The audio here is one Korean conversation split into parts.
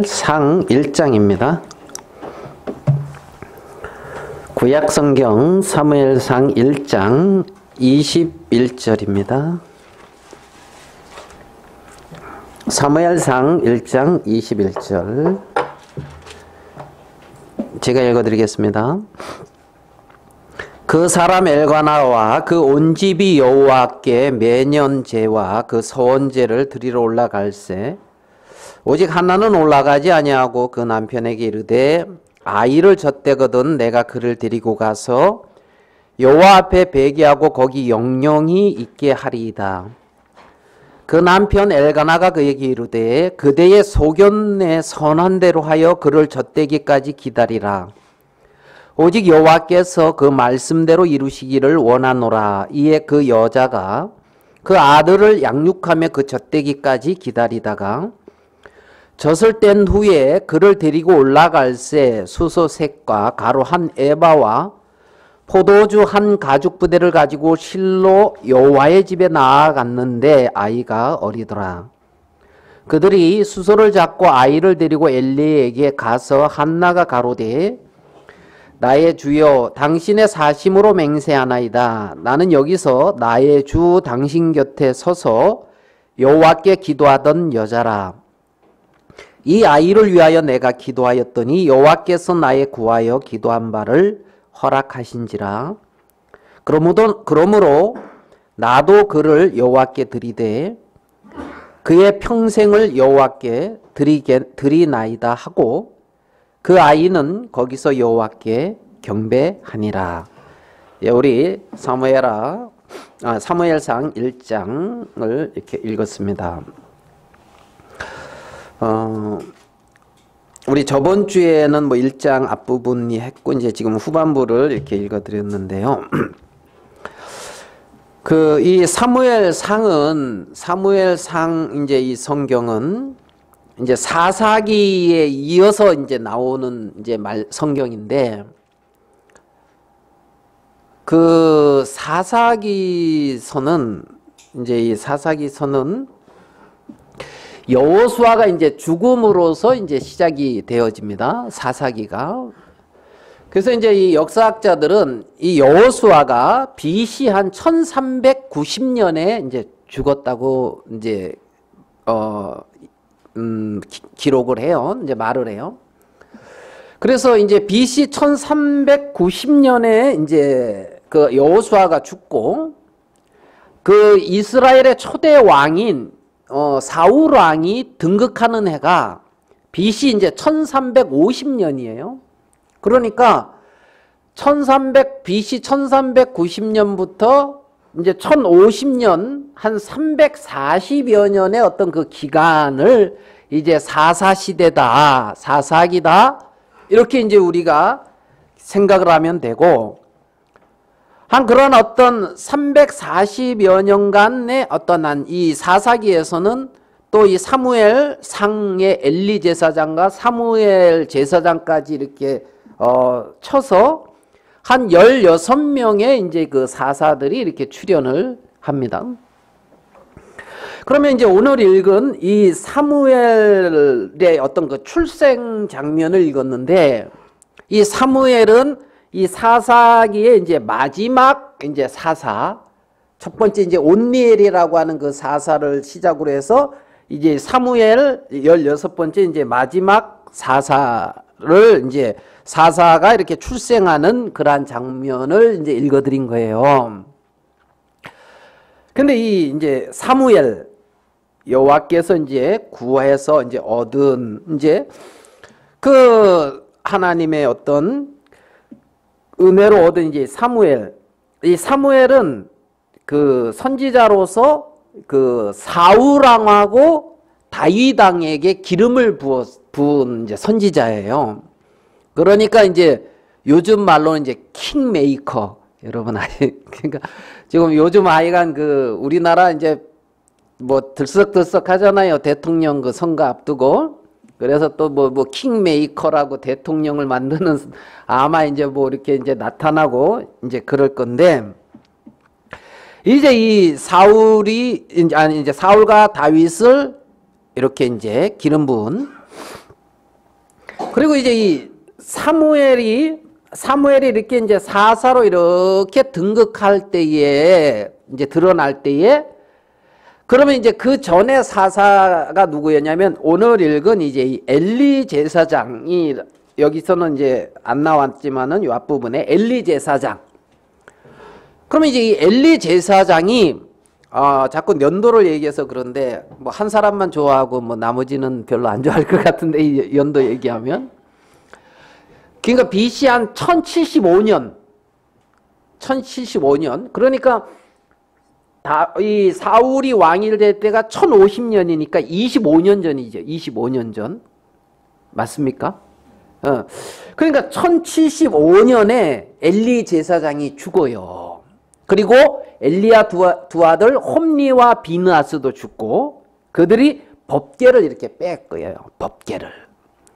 상 1장입니다. 구약성경 사무엘상 1장 21절입니다. 사무엘상 1장 21절 제가 읽어드리겠습니다. 그 사람 엘가나와 그 온 집이 여호와께 매년 제와 그 서원제를 드리러 올라갈새 오직 한나는 올라가지 아니하고 그 남편에게 이르되 아이를 젖대거든 내가 그를 데리고 가서 여호와 앞에 배기하고 거기 영영이 있게 하리이다. 그 남편 엘가나가 그에게 이르되 그대의 소견에 선한 대로 하여 그를 젖대기까지 기다리라. 오직 여호와께서 그 말씀대로 이루시기를 원하노라. 이에 그 여자가 그 아들을 양육하며 그 젖대기까지 기다리다가 젖을 뗀 후에 그를 데리고 올라갈새 수소색과 가루 한 에바와 포도주 한 가죽 부대를 가지고 실로 여호와의 집에 나아갔는데 아이가 어리더라. 그들이 수소를 잡고 아이를 데리고 엘리에게 가서 한나가 가로되 나의 주여 당신의 사심으로 맹세하나이다. 나는 여기서 나의 주 당신 곁에 서서 여호와께 기도하던 여자라. 이 아이를 위하여 내가 기도하였더니 여호와께서 나의 구하여 기도한 바를 허락하신지라. 그러므로 나도 그를 여호와께 드리되 그의 평생을 여호와께 드리나이다 하고 그 아이는 거기서 여호와께 경배하니라. 예, 우리 사무엘상 1장을 이렇게 읽었습니다. 우리 저번 주에는 뭐 1장 앞부분이 했고 이제 지금 후반부를 이렇게 읽어드렸는데요. 이 사무엘상 이제 이 성경은 이제 사사기에 이어서 이제 나오는 이제 성경인데 그 사사기서는 여호수아가 이제 죽음으로써 이제 시작이 되어집니다. 사사기가. 그래서 이제 이 역사학자들은 이 여호수아가 BC 한 1390년에 이제 죽었다고 이제 기록을 해요. 이제 말을 해요. 그래서 이제 BC 1390년에 이제 그 여호수아가 죽고 그 이스라엘의 초대 왕인 사울 왕이 등극하는 해가 BC 이제 1350년이에요. 그러니까 BC 1390년부터 이제 1050년 한 340여 년의 어떤 그 기간을 이제 사사시대다, 사사기다 이렇게 이제 우리가 생각을 하면 되고 한 그런 어떤 340여 년간의 어떤 한 이 사사기에서는 또 이 사무엘 상의 엘리 제사장과 사무엘 제사장까지 이렇게 쳐서 한 16명의 이제 그 사사들이 이렇게 출연을 합니다. 그러면 이제 오늘 읽은 이 사무엘의 어떤 그 출생 장면을 읽었는데 이 사무엘은 이 사사기의 이제 마지막 이제 사사, 첫 번째 이제 온니엘이라고 하는 그 사사를 시작으로 해서 이제 사무엘 16번째 이제 마지막 사사를 이제 사사가 이렇게 출생하는 그러한 장면을 이제 읽어드린 거예요. 근데 이 이제 사무엘 여호와께서 이제 구해서 이제 얻은 이제 그 하나님의 어떤 은혜로 얻은 이제 사무엘. 이 사무엘은 그 선지자로서 그 사울 왕하고 다윗 왕에게 기름을 부은 이제 선지자예요. 그러니까 이제 요즘 말로는 이제 킹메이커. 여러분 그러니까 지금 요즘 하여간 그 우리나라 이제 뭐 들썩들썩 하잖아요. 대통령 그 선거 앞두고. 그래서 또 뭐 킹메이커라고 대통령을 만드는 아마 이제 뭐 이렇게 이제 나타나고 이제 그럴 건데 이제 이 사울이 이제 사울과 다윗을 이렇게 이제 기름 부은 그리고 이제 이 사무엘이 이렇게 이제 사사로 이렇게 등극할 때에 이제 드러날 때에 그러면 이제 그 전에 사사가 누구였냐면 오늘 읽은 이제 이 엘리 제사장이 여기서는 이제 안 나왔지만은 요 앞부분에 엘리 제사장. 그러면 이제 이 엘리 제사장이 자꾸 연도를 얘기해서 그런데 뭐 한 사람만 좋아하고 뭐 나머지는 별로 안 좋아할 것 같은데 이 연도 얘기하면 그러니까 BC 한 1075년 그러니까 이 사울이 왕이 될 때가 1050년이니까 25년 전이죠. 25년 전 맞습니까? 그러니까 1075년에 엘리 제사장이 죽어요. 그리고 엘리야 두 아들 홈리와 비느하스도 죽고 그들이 법궤를 이렇게 뺐고요. 법궤를.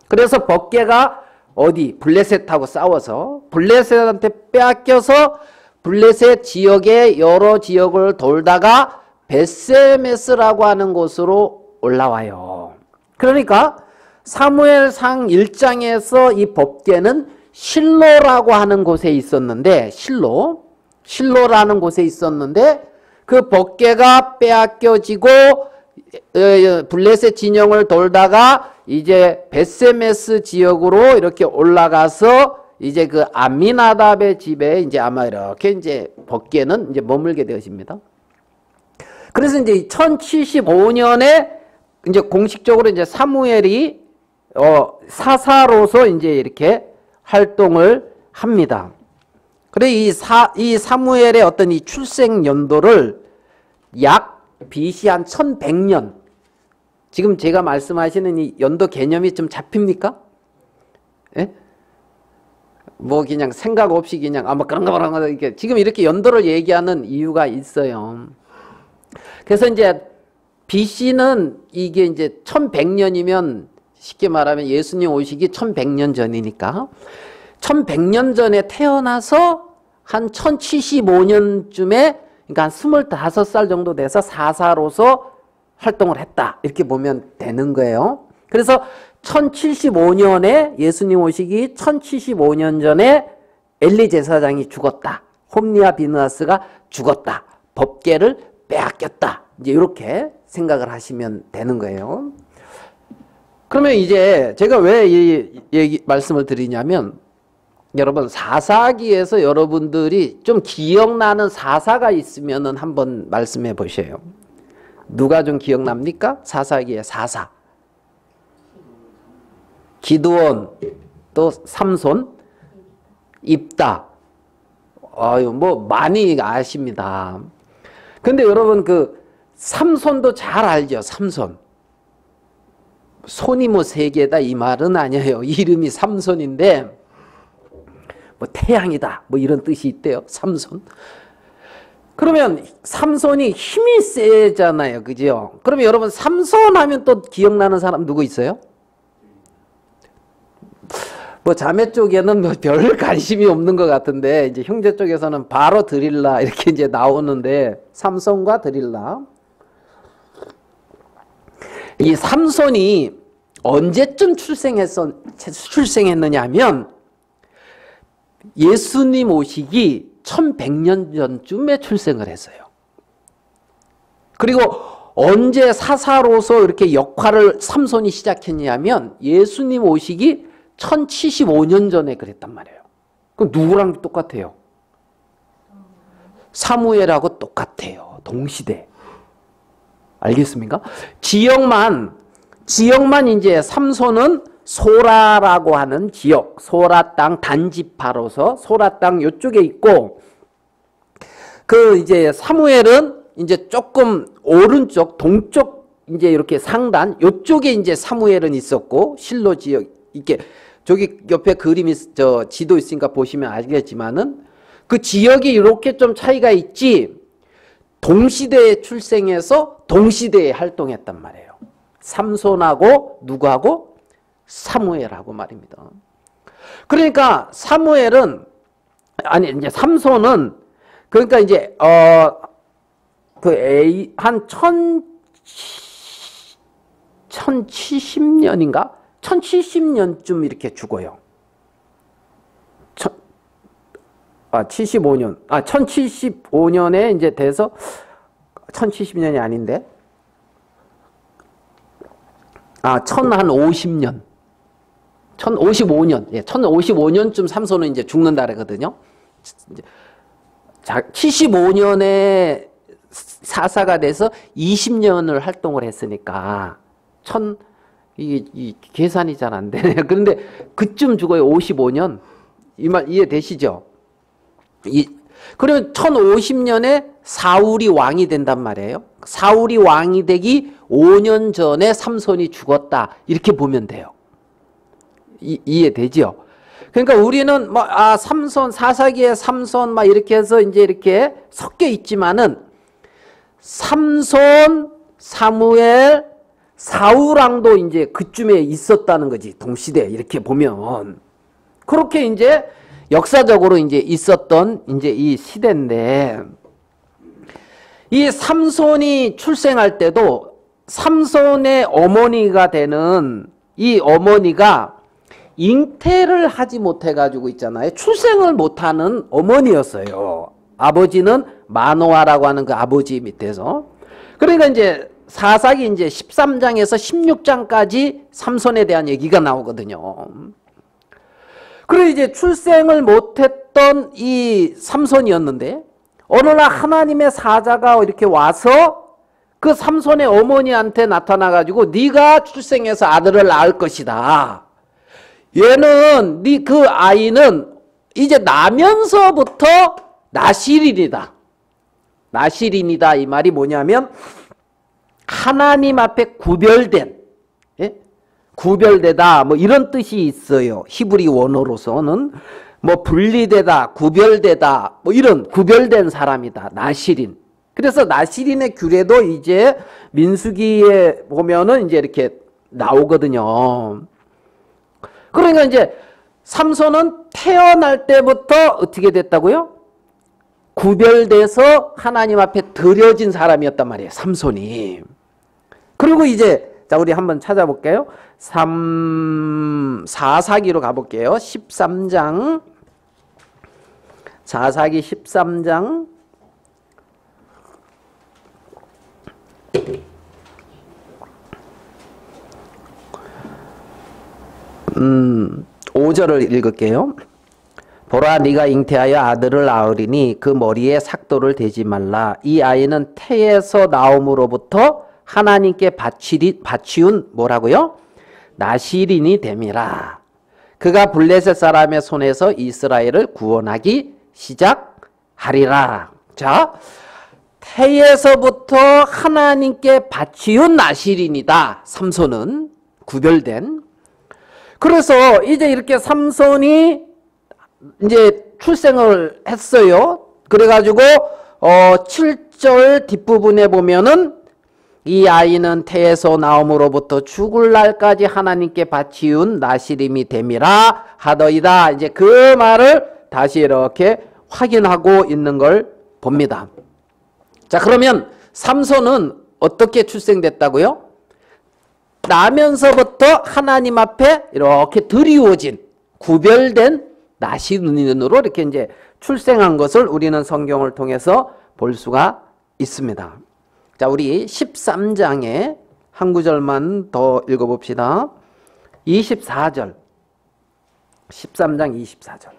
그래서 법궤가 어디 블레셋하고 싸워서 블레셋한테 빼앗겨서 블레셋 지역의 여러 지역을 돌다가 벳세메스라고 하는 곳으로 올라와요. 그러니까 사무엘상 1장에서 이 법궤는 실로라고 하는 곳에 있었는데 실로라는 곳에 있었는데 그 법궤가 빼앗겨지고 블레셋 진영을 돌다가 이제 벳세메스 지역으로 이렇게 올라가서 이제 그 아미나답의 집에 이제 아마 이렇게 이제 법궤는 이제 머물게 되어집니다. 그래서 이제 1075년에 이제 공식적으로 이제 사무엘이 사사로서 이제 이렇게 활동을 합니다. 그래 이 사무엘의 어떤 이 출생 연도를 약 BC 한 1100년 지금 제가 말씀하시는 이 연도 개념이 좀 잡힙니까? 예? 뭐 그냥 생각 없이 그냥 뭐 그런가 이렇게 지금 이렇게 연도를 얘기하는 이유가 있어요. 그래서 이제 BC는 이게 이제 1100년이면 쉽게 말하면 예수님 오시기 1100년 전이니까 1100년 전에 태어나서 한 1075년쯤에 그러니까 한 25살 정도 돼서 사사로서 활동을 했다. 이렇게 보면 되는 거예요. 그래서 1075년에 예수님 오시기 1075년 전에 엘리 제사장이 죽었다. 홈리와 비느하스가 죽었다. 법궤를 빼앗겼다. 이제 이렇게 생각을 하시면 되는 거예요. 그러면 이제 제가 왜 이 말씀을 드리냐면 여러분 사사기에서 여러분들이 좀 기억나는 사사가 있으면은 한번 말씀해 보세요. 누가 좀 기억납니까? 사사기의 사사. 기드온, 또 삼손, 입다. 뭐 많이 아십니다. 근데 여러분 그 삼손도 잘 알죠. 삼손. 손이 뭐 3개다 이 말은 아니에요. 이름이 삼손인데 뭐 태양이다 뭐 이런 뜻이 있대요. 삼손. 그러면 삼손이 힘이 세잖아요. 그죠? 그러면 여러분 삼손 하면 또 기억나는 사람 누구 있어요? 뭐 자매 쪽에는 뭐 별 관심이 없는 것 같은데 이제 형제 쪽에서는 바로 드릴라 이렇게 이제 나오는데 삼손과 드릴라. 이 삼손이 언제쯤 출생했느냐 하면 예수님 오시기 1100년 전쯤에 출생을 했어요. 그리고 언제 사사로서 이렇게 역할을 삼손이 시작했냐면 예수님 오시기 1075년 전에 그랬단 말이에요. 그럼 누구랑 똑같아요? 사무엘하고 똑같아요. 동시대. 알겠습니까? 지역만 이제 삼손은 소라라고 하는 지역, 소라 땅 단지파로서 소라 땅 요쪽에 있고, 그 이제 사무엘은 이제 조금 오른쪽, 동쪽 이제 이렇게 상단 요쪽에 이제 사무엘은 있었고, 실로 지역 이렇게 저기 옆에 그림이 지도 있으니까 보시면 알겠지만은 그 지역이 이렇게 좀 차이가 있지. 동시대에 출생해서 동시대에 활동했단 말이에요. 삼손하고 누구하고? 사무엘하고 말입니다. 그러니까 삼손은 그러니까 이제 한 1070년인가 1070년쯤 이렇게 죽어요. 75년. 1075년에 이제 돼서 1070년이 아닌데. 1050년. 1055년. 예, 1055년쯤 삼손은 이제 죽는다 그러거든요. 75년에 사사가 돼서 20년을 활동을 했으니까 이 계산이 잘 안 되네요. 그런데 그쯤 죽어요. 55년. 이 말 이해되시죠? 그러면 1050년에 사울이 왕이 된단 말이에요. 사울이 왕이 되기 5년 전에 삼손이 죽었다. 이렇게 보면 돼요. 이해되죠? 그러니까 우리는 삼손, 사사기의 삼손 막 이렇게 해서 이제 이렇게 섞여 있지만은 삼손, 사무엘, 사울왕도 이제 그쯤에 있었다는 거지. 동시대 이렇게 보면. 그렇게 이제 역사적으로 이제 있었던 이제 이 시대인데, 이 삼손이 출생할 때도 삼손의 어머니가 되는 이 어머니가 잉태를 하지 못해가지고 있잖아요. 출생을 못하는 어머니였어요. 아버지는 마노아라고 하는 그 아버지 밑에서. 그러니까 이제 사사기 이제 13장에서 16장까지 삼손에 대한 얘기가 나오거든요. 그리고 이제 출생을 못했던 이 삼손이었는데 어느 날 하나님의 사자가 이렇게 와서 그 삼손의 어머니한테 나타나가지고 네가 출생해서 아들을 낳을 것이다. 얘는 그 아이는 이제 나면서부터 나실인이다. 나실인이다 이 말이 뭐냐면 하나님 앞에 구별된, 예? 구별되다 뭐 이런 뜻이 있어요. 히브리 원어로서는 뭐 분리되다, 구별되다 뭐 이런 구별된 사람이다. 나실인. 그래서 나실인의 규례도 이제 민수기에 보면은 이제 이렇게 나오거든요. 그러니까 이제 삼손은 태어날 때부터 어떻게 됐다고요? 구별돼서 하나님 앞에 드려진 사람이었단 말이에요. 삼손이. 그리고 이제 자 우리 한번 찾아볼게요. 사사기로 가볼게요. 13장. 사사기 13장. 5절을 읽을게요. 보라 네가 잉태하여 아들을 낳으리니 그 머리에 삭도를 대지 말라. 이 아이는 태에서 나옴으로부터 하나님께 바치운 뭐라고요? 나실인이 됨이라. 그가 블레셋 사람의 손에서 이스라엘을 구원하기 시작하리라. 자, 태에서부터 하나님께 바치운 나실인이다. 삼손은 구별된. 그래서 이제 이렇게 삼손이 이제 출생을 했어요. 그래가지고 7절 뒷부분에 보면은 이 아이는 태에서 나옴으로부터 죽을 날까지 하나님께 바치운 나실임이 됨이라 하더이다. 이제 그 말을 다시 이렇게 확인하고 있는 걸 봅니다. 자, 그러면 삼손은 어떻게 출생됐다고요? 나면서부터 하나님 앞에 이렇게 드리워진 구별된 나실인으로 이렇게 이제 출생한 것을 우리는 성경을 통해서 볼 수가 있습니다. 자, 우리 13장에 한 구절만 더 읽어봅시다. 24절. 13장 24절.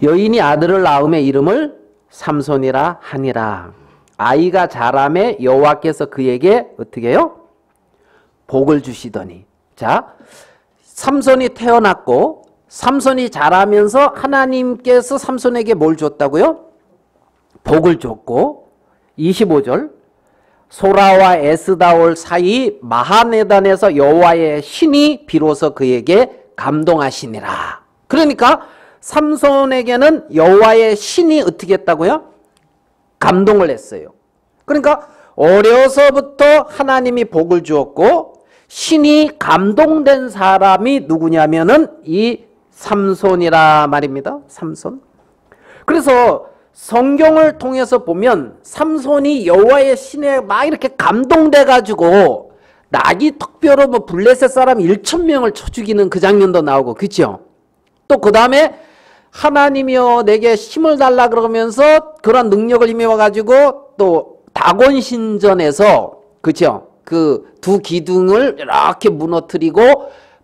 여인이 아들을 낳음에 이름을 삼손이라 하니라. 아이가 자라매 여호와께서 그에게 어떻게 해요? 복을 주시더니. 자, 삼손이 태어났고 삼손이 자라면서 하나님께서 삼손에게 뭘 줬다고요? 복을 줬고 25절 소라와 에스다올 사이 마하네단에서 여호와의 신이 비로소 그에게 감동하시니라. 그러니까 삼손에게는 여호와의 신이 어떻게 했다고요? 감동을 했어요. 그러니까 어려서부터 하나님이 복을 주었고 신이 감동된 사람이 누구냐면은 이 삼손이라 말입니다. 삼손. 그래서 성경을 통해서 보면 삼손이 여호와의 신에 막 이렇게 감동돼 가지고 나귀 턱뼈로 뭐 블레셋 사람 1,000명을 쳐 죽이는 그 장면도 나오고, 그렇죠? 또 그 다음에 하나님이여 내게 힘을 달라 그러면서 그런 능력을 힘입어 가지고 또 다곤 신전에서, 그렇죠? 그 두 기둥을 이렇게 무너뜨리고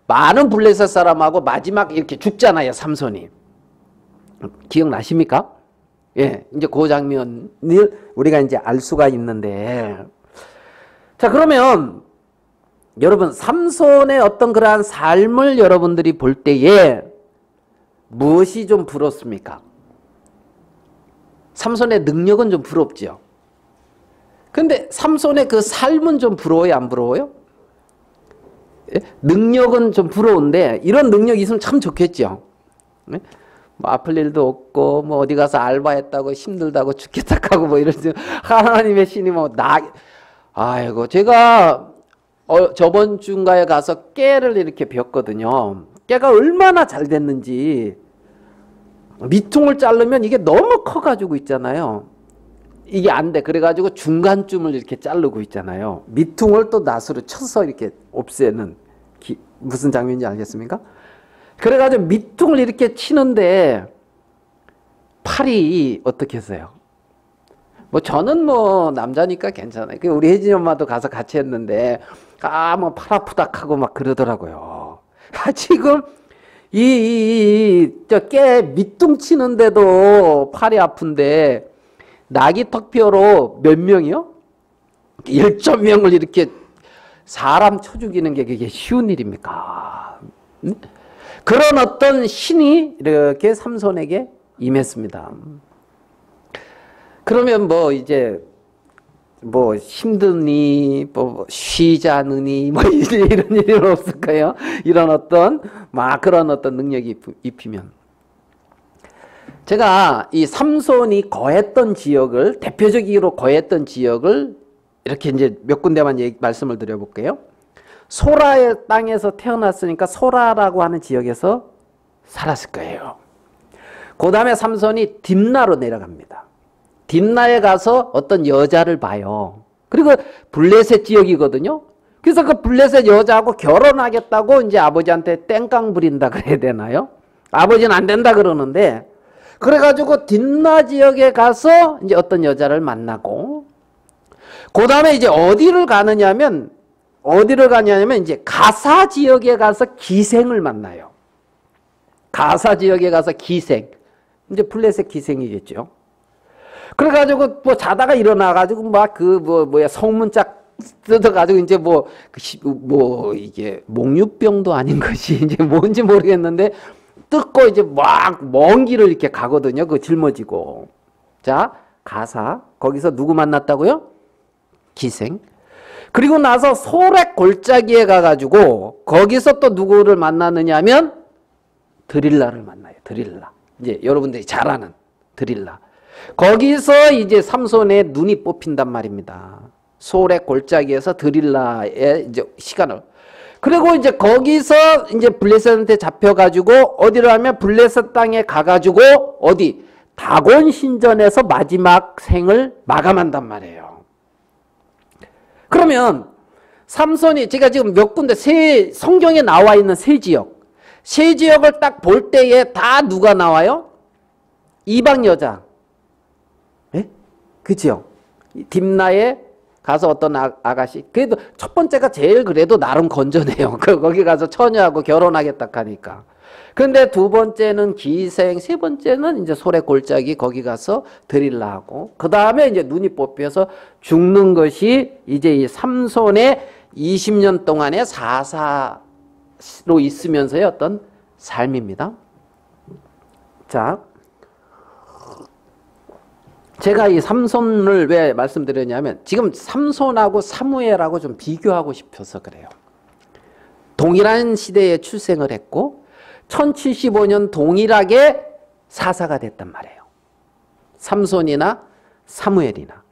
많은 블레셋 사람하고 마지막 이렇게 죽잖아요, 삼손이. 기억나십니까? 예, 이제 그 장면을 우리가 이제 알 수가 있는데, 자, 그러면 여러분 삼손의 어떤 그러한 삶을 여러분들이 볼 때에 무엇이 좀 부럽습니까? 삼손의 능력은 좀 부럽죠. 근데 삼손의 그 삶은 좀 부러워요, 안 부러워요? 예? 능력은 좀 부러운데 이런 능력이 있으면 참 좋겠죠. 예? 뭐 아플 일도 없고 뭐 어디 가서 알바했다고 힘들다고 죽겠다 하고 뭐 이런 하나님의 신이 뭐 아이고 제가 저번 주인가에 가서 깨를 이렇게 벽거든요. 깨가 얼마나 잘 됐는지 밑퉁을 자르면 이게 너무 커가지고 있잖아요. 이게 안 돼. 그래가지고 중간쯤을 이렇게 자르고 있잖아요. 밑퉁을 또 낫으로 쳐서 이렇게 없애는 무슨 장면인지 알겠습니까? 그래가지고 밑퉁을 이렇게 치는데 팔이 어떻게 했어요? 뭐 저는 뭐 남자니까 괜찮아요. 우리 혜진이 엄마도 가서 같이 했는데 뭐 팔 아프다 하고 막 그러더라고요. 지금 저 깨 밑둥 치는데도 팔이 아픈데 나귀 턱뼈로 몇 명이요? 1,000명을 이렇게 사람 쳐 죽이는 게 그게 쉬운 일입니까? 그런 어떤 신이 이렇게 삼손에게 임했습니다. 그러면 뭐 이제 뭐 힘드니 뭐 쉬자느니 뭐 이런 일은 없을까요? 이런 어떤 막 그런 어떤 능력이 입히면. 제가 이 삼손이 거했던 지역을 대표적으로 거했던 지역을 이렇게 이제 몇 군데만 말씀을 드려볼게요. 소라의 땅에서 태어났으니까 소라라고 하는 지역에서 살았을 거예요. 그 다음에 삼손이 딥나로 내려갑니다. 딥나에 가서 어떤 여자를 봐요. 그리고 블레셋 지역이거든요. 그래서 그 블레셋 여자하고 결혼하겠다고 이제 아버지한테 땡깡 부린다 그래야 되나요? 아버지는 안 된다 그러는데, 그래가지고 딥나 지역에 가서 이제 어떤 여자를 만나고, 그 다음에 이제 어디를 가느냐면 이제 가사 지역에 가서 기생을 만나요. 가사 지역에 가서 기생. 이제 블레셋 기생이겠죠. 그래가지고 뭐 자다가 일어나가지고 막 성문짝 뜯어가지고 이제 이게 목류병도 아닌 것이 이제 뭔지 모르겠는데 뜯고 이제 막 먼 길을 이렇게 가거든요. 그 짊어지고. 자, 가사. 거기서 누구 만났다고요? 기생. 그리고 나서 소렉 골짜기에 가가지고 거기서 또 누구를 만나느냐 하면 드릴라를 만나요. 드릴라. 이제 여러분들이 잘 아는 드릴라. 거기서 이제 삼손의 눈이 뽑힌단 말입니다. 소렉 골짜기에서 드릴라의 이제 시간을. 그리고 이제 거기서 이제 블레셋한테 잡혀가지고 어디로 하면 블레셋 땅에 가가지고 어디 다곤 신전에서 마지막 생을 마감한단 말이에요. 그러면 삼손이 제가 지금 몇 군데 성경에 나와 있는 세 지역을 딱 볼 때에 다 누가 나와요? 이방 여자. 예? 그죠? 딥나에 가서 어떤 아가씨. 그래도 첫 번째가 제일 그래도 나름 건전해요. 거기 가서 처녀하고 결혼하겠다 하니까. 근데 두 번째는 기생, 세 번째는 이제 소래 골짜기 거기 가서 드릴라하고, 그 다음에 이제 눈이 뽑혀서 죽는 것이 이제 이 삼손의 20년 동안의 사사로 있으면서의 어떤 삶입니다. 자, 제가 이 삼손을 왜 말씀드렸냐면 지금 삼손하고 사무엘하고 좀 비교하고 싶어서 그래요. 동일한 시대에 출생을 했고 1075년 동일하게 사사가 됐단 말이에요. 삼손이나 사무엘이나.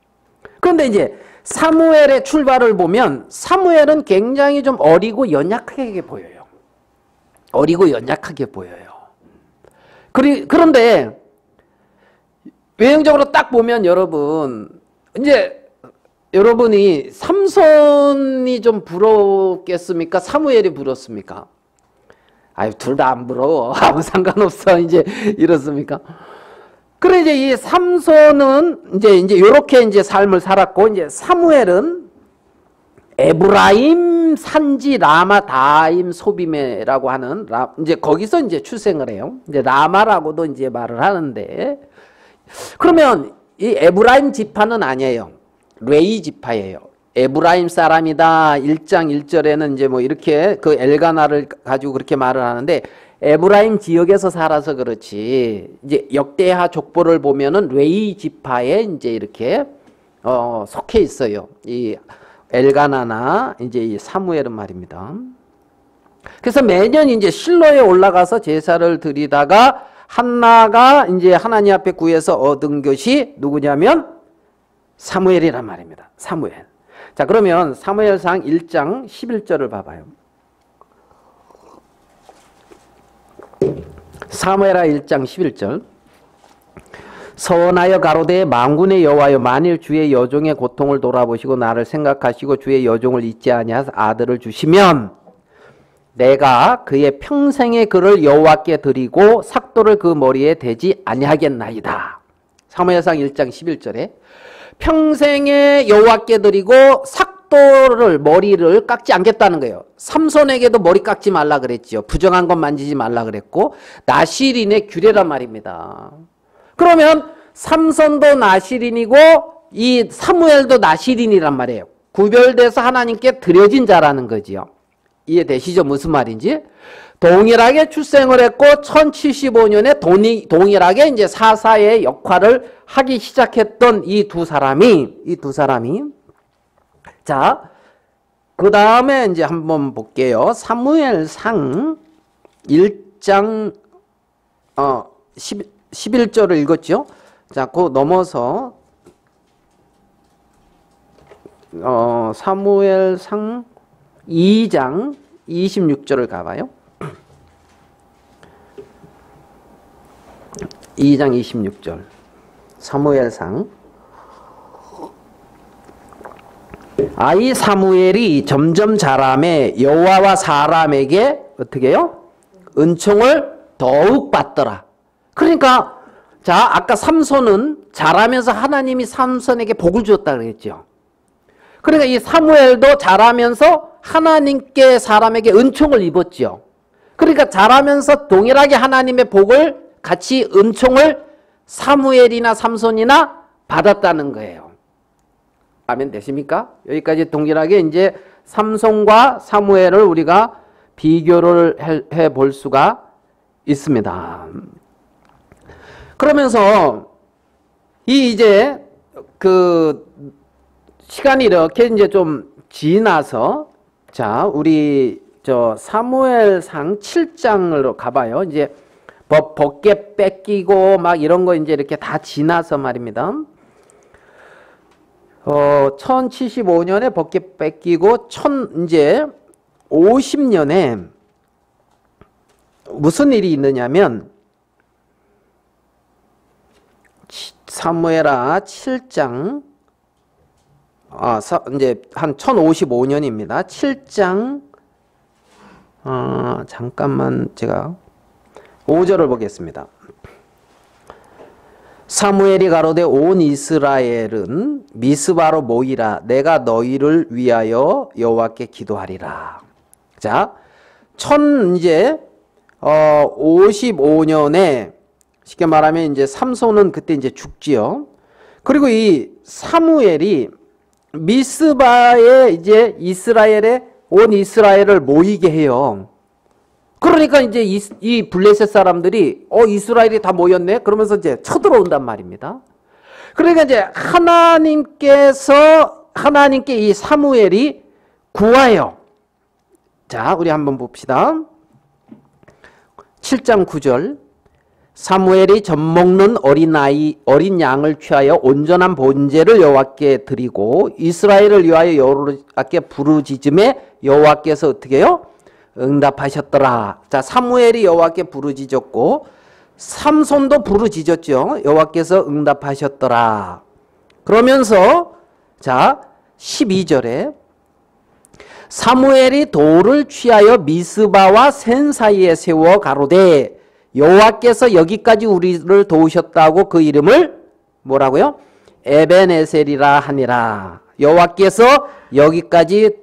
그런데 이제 사무엘의 출발을 보면 사무엘은 굉장히 좀 어리고 연약하게 보여요. 어리고 연약하게 보여요. 그런데 외형적으로 딱 보면 여러분, 이제 여러분이 삼손이 좀 부럽겠습니까? 사무엘이 부럽습니까? 아유, 둘 다 안 부러워. 아무 상관없어. 이제 이렇습니까? 그래, 이제 이 삼손은 이제 요렇게 이제 삶을 살았고, 이제 사무엘은 에브라임 산지 라마 다임 소비메라고 하는 이제 거기서 이제 출생을 해요. 이제 라마라고도 이제 말을 하는데, 그러면 이 에브라임 지파는 아니에요. 레위 지파예요. 에브라임 사람이다. 1장 1절에는 이제 뭐 이렇게 그 엘가나를 가지고 그렇게 말을 하는데, 에브라임 지역에서 살아서 그렇지, 이제 역대하 족보를 보면은 레위 지파에 이제 이렇게 속해 있어요. 이 엘가나나 이제 이 사무엘은 말입니다. 그래서 매년 이제 실로에 올라가서 제사를 드리다가 한나가 이제 하나님 앞에 구해서 얻은 것이 누구냐면 사무엘이란 말입니다. 사무엘. 자, 그러면 사무엘상 1장 11절을 봐봐요. 사무엘하 1장 11절. 서원하여 가로되 만군의 여호와여, 만일 주의 여종의 고통을 돌아보시고 나를 생각하시고 주의 여종을 잊지 아니하사 아들을 주시면 내가 그의 평생의 그를 여호와께 드리고 삭도를 그 머리에 대지 아니하겠나이다. 사무엘상 1장 11절에 평생에 여호와께 드리고 삭도를 머리를 깎지 않겠다는 거예요. 삼손에게도 머리 깎지 말라 그랬지요. 부정한 것 만지지 말라 그랬고, 나실인의 규례란 말입니다. 그러면 삼손도 나실인이고 이 사무엘도 나실인이란 말이에요. 구별돼서 하나님께 드려진 자라는 거지요. 이해되시죠? 무슨 말인지? 동일하게 출생을 했고 1075년에 동일하게 이제 사사의 역할을 하기 시작했던 이 두 사람이 자, 그 다음에 이제 한번 볼게요. 사무엘상 1장 11절을 읽었죠. 자, 그 넘어서 사무엘상 2장 26절을 가봐요. 2장 26절 사무엘상. 이 사무엘이 점점 자라매 여호와와 사람에게 어떻게 해요? 은총을 더욱 받더라. 그러니까 자, 아까 삼손은 자라면서 하나님이 삼손에게 복을 주었다 그랬죠. 그러니까 이 사무엘도 자라면서 하나님께 사람에게 은총을 입었죠. 그러니까 자라면서 동일하게 하나님의 복을 같이 은총을 사무엘이나 삼손이나 받았다는 거예요. 아멘 되십니까? 여기까지 동일하게 이제 삼손과 사무엘을 우리가 비교를 해 볼 수가 있습니다. 그러면서 이제 그 시간이 이렇게 이제 좀 지나서 자, 우리 저 사무엘상 7장으로 가봐요. 이제 벗게 뺏기고 막 이런 거 이제 이렇게 다 지나서 말입니다. 1075년에 벗게 뺏기고 이제 50년에 무슨 일이 있느냐면 사무엘하 7장 이제 한 1055년입니다. 7장 잠깐만 제가 5절을 보겠습니다. 사무엘이 가로되 온 이스라엘은 미스바로 모이라. 내가 너희를 위하여 여호와께 기도하리라. 자, 이제 55년에 쉽게 말하면 이제 삼손은 그때 이제 죽지요. 그리고 이 사무엘이 미스바에 이제 온 이스라엘을 모이게 해요. 그러니까 이제 이 블레셋 사람들이 이스라엘이 다 모였네 그러면서 이제 쳐들어온단 말입니다. 그러니까 이제 하나님께 이 사무엘이 구하여. 자, 우리 한번 봅시다. 7장 9절. 사무엘이 젖먹는 어린 양을 취하여 온전한 번제를 여호와께 드리고 이스라엘을 위하여 여호와께 부르짖음에 여호와께서 어떻게 해요? 응답하셨더라. 자, 사무엘이 여호와께 부르짖었고 삼손도 부르짖었죠. 여호와께서 응답하셨더라. 그러면서 자 12절에 사무엘이 돌을 취하여 미스바와 센 사이에 세워 가로되 여호와께서 여기까지 우리를 도우셨다고 그 이름을 뭐라고요? 에벤에셀이라 하니라. 여호와께서 여기까지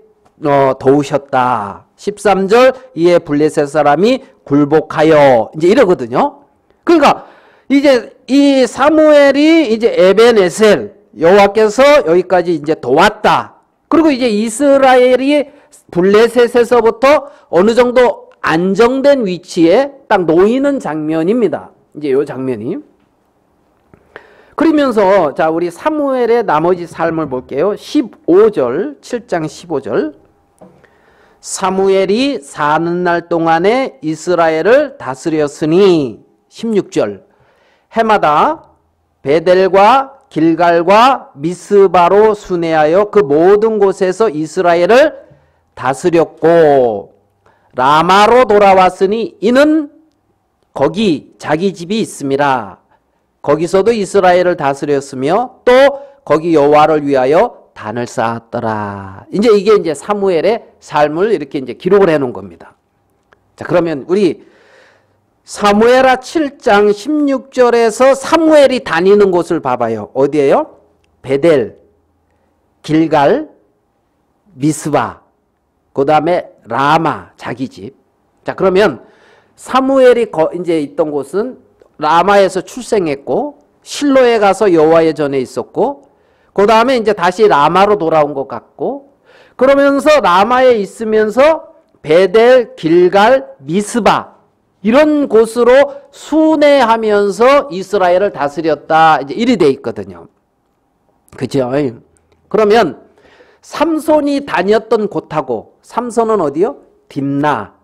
도우셨다. 13절 이에 블레셋 사람이 굴복하여 이제 이러거든요. 그러니까 이제 이 사무엘이 이제 에벤에셀 여호와께서 여기까지 이제 도왔다. 그리고 이제 이스라엘이 블레셋에서부터 어느 정도 안정된 위치에 딱 놓이는 장면입니다. 이제 요 장면이. 그러면서 자 우리 사무엘의 나머지 삶을 볼게요. 15절 7장 15절 사무엘이 사는 날 동안에 이스라엘을 다스렸으니 16절 해마다 베델과 길갈과 미스바로 순회하여 그 모든 곳에서 이스라엘을 다스렸고 라마로 돌아왔으니 이는 거기 자기 집이 있음이라. 거기서도 이스라엘을 다스렸으며 또 거기 여호와를 위하여 단을 쌓았더라. 이제 이게 이제 사무엘의 삶을 이렇게 이제 기록을 해 놓은 겁니다. 자, 그러면 우리 사무엘하 7장 16절에서 사무엘이 다니는 곳을 봐봐요. 어디예요? 베델, 길갈, 미스바, 그 다음에 라마, 자기 집. 자, 그러면 사무엘이 이제 있던 곳은 라마에서 출생했고 실로에 가서 여호와의 전에 있었고 그 다음에 이제 다시 라마로 돌아온 것 같고 그러면서 라마에 있으면서 베델, 길갈, 미스바 이런 곳으로 순회하면서 이스라엘을 다스렸다. 이제 이리 돼 있거든요. 그죠? 그러면 삼손이 다녔던 곳하고 삼손은 어디요? 딥나,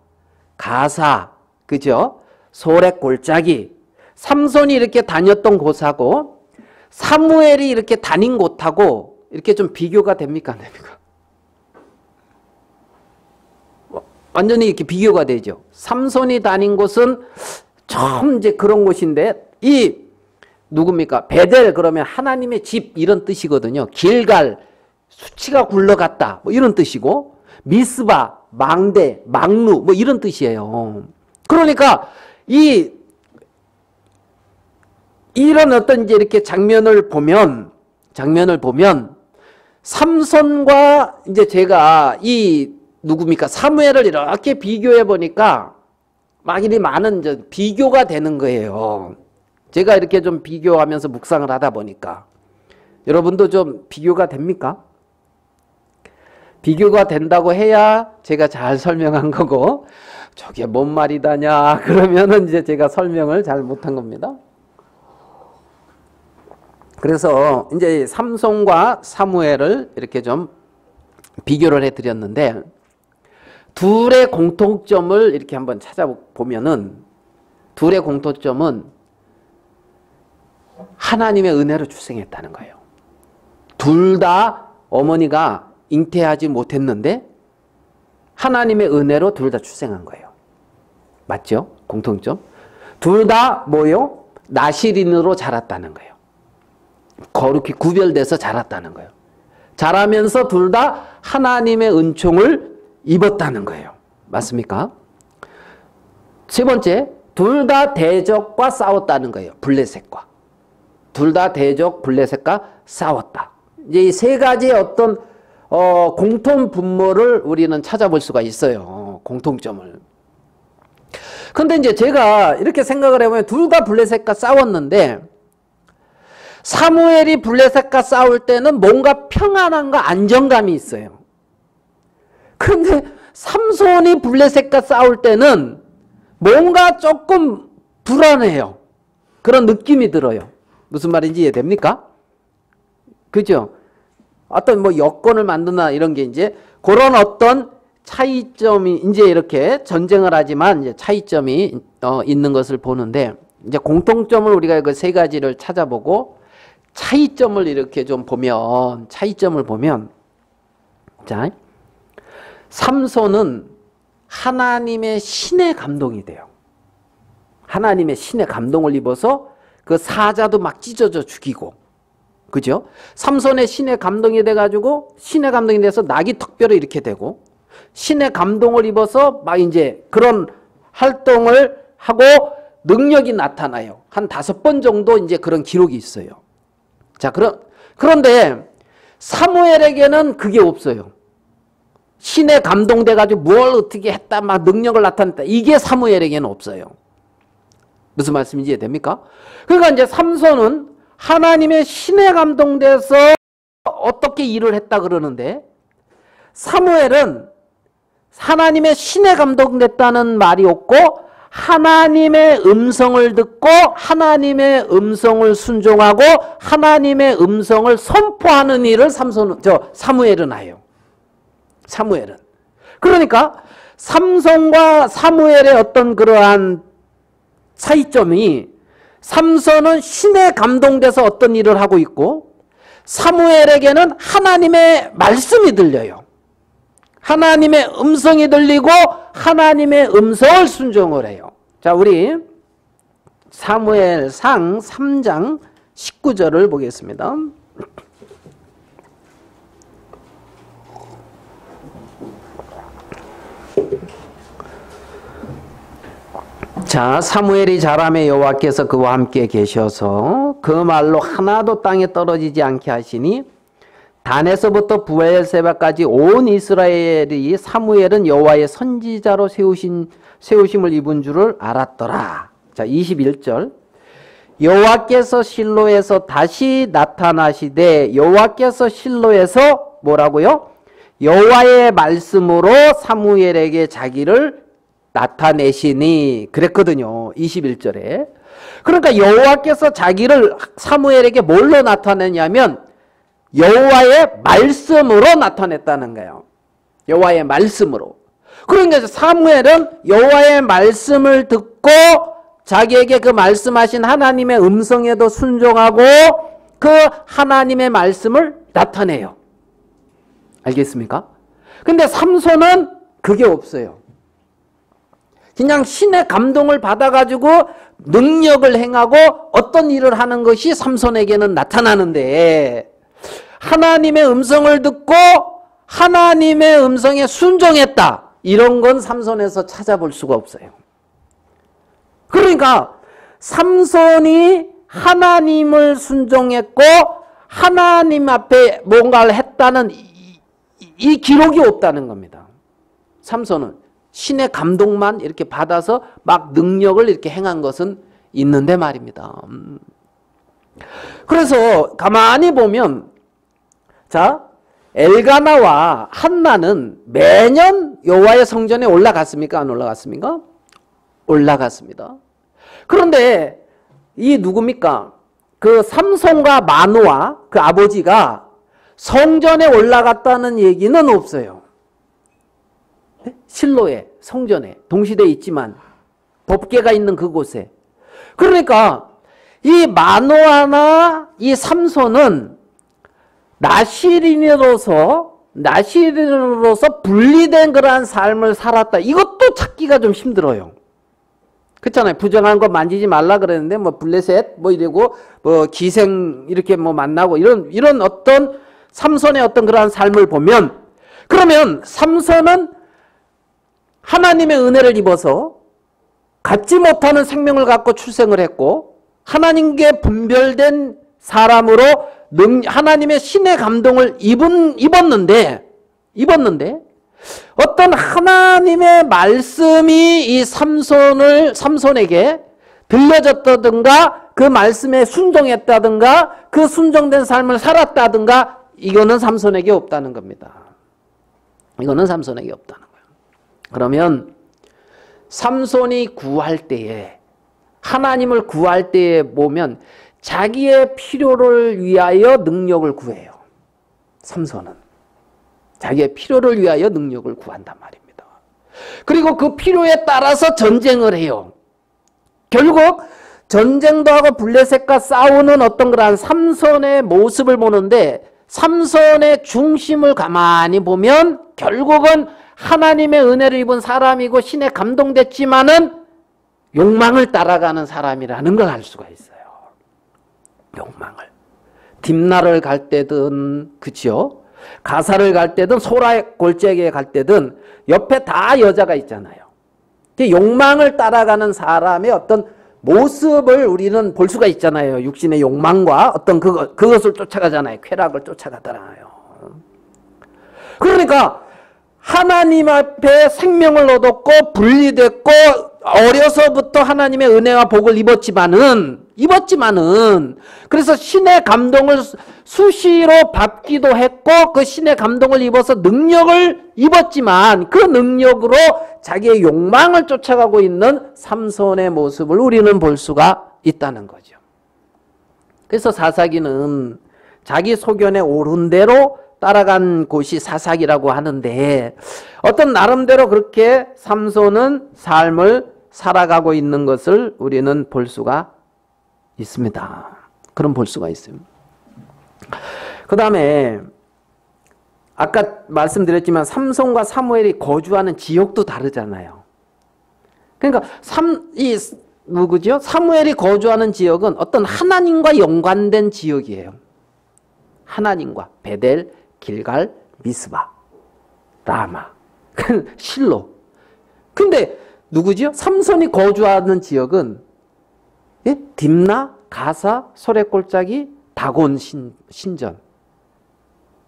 가사, 그죠? 소렉 골짜기. 삼손이 이렇게 다녔던 곳하고 사무엘이 이렇게 다닌 곳하고 이렇게 좀 비교가 됩니까? 안 됩니까? 완전히 이렇게 비교가 되죠. 삼손이 다닌 곳은 좀 이제 그런 곳인데 이 누굽니까? 베델 그러면 하나님의 집 이런 뜻이거든요. 길갈 수치가 굴러갔다 뭐 이런 뜻이고 미스바 망대 망루 뭐 이런 뜻이에요. 그러니까 이런 어떤 이제 이렇게 장면을 보면 삼손과 이제 제가 이 누굽니까? 사무엘을 이렇게 비교해 보니까 막 이리 많은 이제 비교가 되는 거예요. 제가 이렇게 좀 비교하면서 묵상을 하다 보니까 여러분도 좀 비교가 됩니까? 비교가 된다고 해야 제가 잘 설명한 거고 저게 뭔 말이다냐 그러면은 이제 제가 설명을 잘 못한 겁니다. 그래서 이제 삼손과 사무엘을 이렇게 좀 비교를 해드렸는데 둘의 공통점을 이렇게 한번 찾아보면은 둘의 공통점은 하나님의 은혜로 출생했다는 거예요. 둘 다 어머니가 잉태하지 못했는데 하나님의 은혜로 둘 다 출생한 거예요. 맞죠? 공통점. 둘 다 뭐요? 나실인으로 자랐다는 거예요. 거룩히 구별돼서 자랐다는 거예요. 자라면서 둘 다 하나님의 은총을 입었다는 거예요. 맞습니까? 세 번째, 둘 다 대적과 싸웠다는 거예요. 블레셋과. 둘 다 대적 블레셋과 싸웠다. 이제 이 세 가지의 어떤 공통 분모를 우리는 찾아볼 수가 있어요. 공통점을. 근데 이제 제가 이렇게 생각을 해보면 둘 다 블레셋과 싸웠는데 사무엘이 블레셋과 싸울 때는 뭔가 평안함과 안정감이 있어요. 그런데 삼손이 블레셋과 싸울 때는 뭔가 조금 불안해요. 그런 느낌이 들어요. 무슨 말인지 이해됩니까? 그죠? 어떤 뭐 여건을 만드나 이런 게 이제 그런 어떤 차이점이 이제 이렇게 전쟁을 하지만 이제 차이점이 있는 것을 보는데 이제 공통점을 우리가 그 세 가지를 찾아보고 차이점을 이렇게 좀 보면 자 삼손은 하나님의 신의 감동이 돼요. 하나님의 신의 감동을 입어서 그 사자도 막 찢어져 죽이고, 그죠? 삼손의 신의 감동이 돼가지고 신의 감동이 돼서 낙이 턱뼈를 이렇게 되고, 신의 감동을 입어서 막 이제 그런 활동을 하고 능력이 나타나요. 한 5번 정도 이제 그런 기록이 있어요. 자, 그런데 사무엘에게는 그게 없어요. 신의 감동돼가지고 뭘 어떻게 했다, 막 능력을 나타냈다. 이게 사무엘에게는 없어요. 무슨 말씀인지 이해됩니까? 그러니까 이제 삼손은 하나님의 신의 감동돼서 어떻게 일을 했다 그러는데, 사무엘은 하나님의 신의 감동됐다는 말이 없고 하나님의 음성을 듣고 하나님의 음성을 순종하고 하나님의 음성을 선포하는 일을 사무엘은 해요. 사무엘은. 그러니까 삼손과 사무엘의 어떤 그러한 차이점이, 삼손은 신의 감동돼서 어떤 일을 하고 있고 사무엘에게는 하나님의 말씀이 들려요. 하나님의 음성이 들리고 하나님의 음성을 순종을 해요. 자, 우리 사무엘상 3장 19절을 보겠습니다. 자, 사무엘이 자라매 여호와께서 그와 함께 계셔서 그 말로 하나도 땅에 떨어지지 않게 하시니 단에서부터 부엘세바까지 온 이스라엘이 사무엘은 여호와의 선지자로 세우심을 입은 줄을 알았더라. 자, 21절. 여호와께서 실로에서 다시 나타나시되, 여호와께서 실로에서 뭐라고요? 여호와의 말씀으로 사무엘에게 자기를 나타내시니 그랬거든요. 21절에. 그러니까 여호와께서 자기를 사무엘에게 뭘로 나타내냐면 여호와의 말씀으로 나타냈다는 거예요. 여호와의 말씀으로. 그러니까 사무엘은 여호와의 말씀을 듣고 자기에게 그 말씀하신 하나님의 음성에도 순종하고 그 하나님의 말씀을 나타내요. 알겠습니까? 근데 삼손은 그게 없어요. 그냥 신의 감동을 받아가지고 능력을 행하고 어떤 일을 하는 것이 삼손에게는 나타나는데, 하나님의 음성을 듣고 하나님의 음성에 순종했다, 이런 건 삼손에서 찾아볼 수가 없어요. 그러니까 삼손이 하나님을 순종했고 하나님 앞에 뭔가를 했다는 이 기록이 없다는 겁니다. 삼손은 신의 감동만 이렇게 받아서 막 능력을 이렇게 행한 것은 있는데 말입니다. 그래서 가만히 보면, 자, 엘가나와 한나는 매년 여호와의 성전에 올라갔습니까? 안 올라갔습니까? 올라갔습니다. 그런데 이 누굽니까? 그 삼손과 마노아 그 아버지가 성전에 올라갔다는 얘기는 없어요. 실로에, 성전에 동시대에 있지만 법궤가 있는 그곳에. 그러니까 이 마노아나 이 삼손은 나시린으로서 분리된 그러한 삶을 살았다. 이것도 찾기가 좀 힘들어요. 그렇잖아요. 부정한 거 만지지 말라 그랬는데 뭐 블레셋 뭐 이러고 뭐 기생 이렇게 뭐 만나고 이런 어떤 삼손의 어떤 그러한 삶을 보면, 그러면 삼손은 하나님의 은혜를 입어서 갖지 못하는 생명을 갖고 출생을 했고 하나님께 분별된 사람으로 하나님의 신의 감동을 입었는데 어떤 하나님의 말씀이 이 삼손에게 들려졌다든가 그 말씀에 순종했다든가 그 순종된 삶을 살았다든가, 이거는 삼손에게 없다는 겁니다. 이거는 삼손에게 없다는 거예요. 그러면 삼손이 구할 때에, 하나님을 구할 때에 보면 자기의 필요를 위하여 능력을 구해요. 삼손은 자기의 필요를 위하여 능력을 구한단 말입니다. 그리고 그 필요에 따라서 전쟁을 해요. 결국 전쟁도 하고 블레셋과 싸우는 어떤 그런 삼손의 모습을 보는데, 삼손의 중심을 가만히 보면 결국은 하나님의 은혜를 입은 사람이고 신에 감동됐지만은 욕망을 따라가는 사람이라는 걸 알 수가 있어요. 욕망을. 딥나를 갈 때든, 그죠? 가사를 갈 때든, 소라 골짜기에 갈 때든, 옆에 다 여자가 있잖아요. 욕망을 따라가는 사람의 어떤 모습을 우리는 볼 수가 있잖아요. 육신의 욕망과 어떤 그것을 쫓아가잖아요. 쾌락을 쫓아가잖아요. 그러니까 하나님 앞에 생명을 얻었고 분리됐고 어려서부터 하나님의 은혜와 복을 입었지만은 그래서 신의 감동을 수시로 받기도 했고 그 신의 감동을 입어서 능력을 입었지만 그 능력으로 자기의 욕망을 쫓아가고 있는 삼손의 모습을 우리는 볼 수가 있다는 거죠. 그래서 사사기는 자기 소견에 옳은 대로 따라간 곳이 사사기라고 하는데 어떤 나름대로 그렇게 삼손은 삶을 살아가고 있는 것을 우리는 볼 수가 있습니다. 그럼 볼 수가 있습니다. 그 다음에 아까 말씀드렸지만 삼손과 사무엘이 거주하는 지역도 다르잖아요. 그러니까 누구죠? 사무엘이 거주하는 지역은 어떤 하나님과 연관된 지역이에요. 하나님과 베델, 길갈, 미스바, 라마, 실로. 근데 누구죠? 삼손이 거주하는 지역은 딥나, 가사, 소래골짜기, 다곤 신전.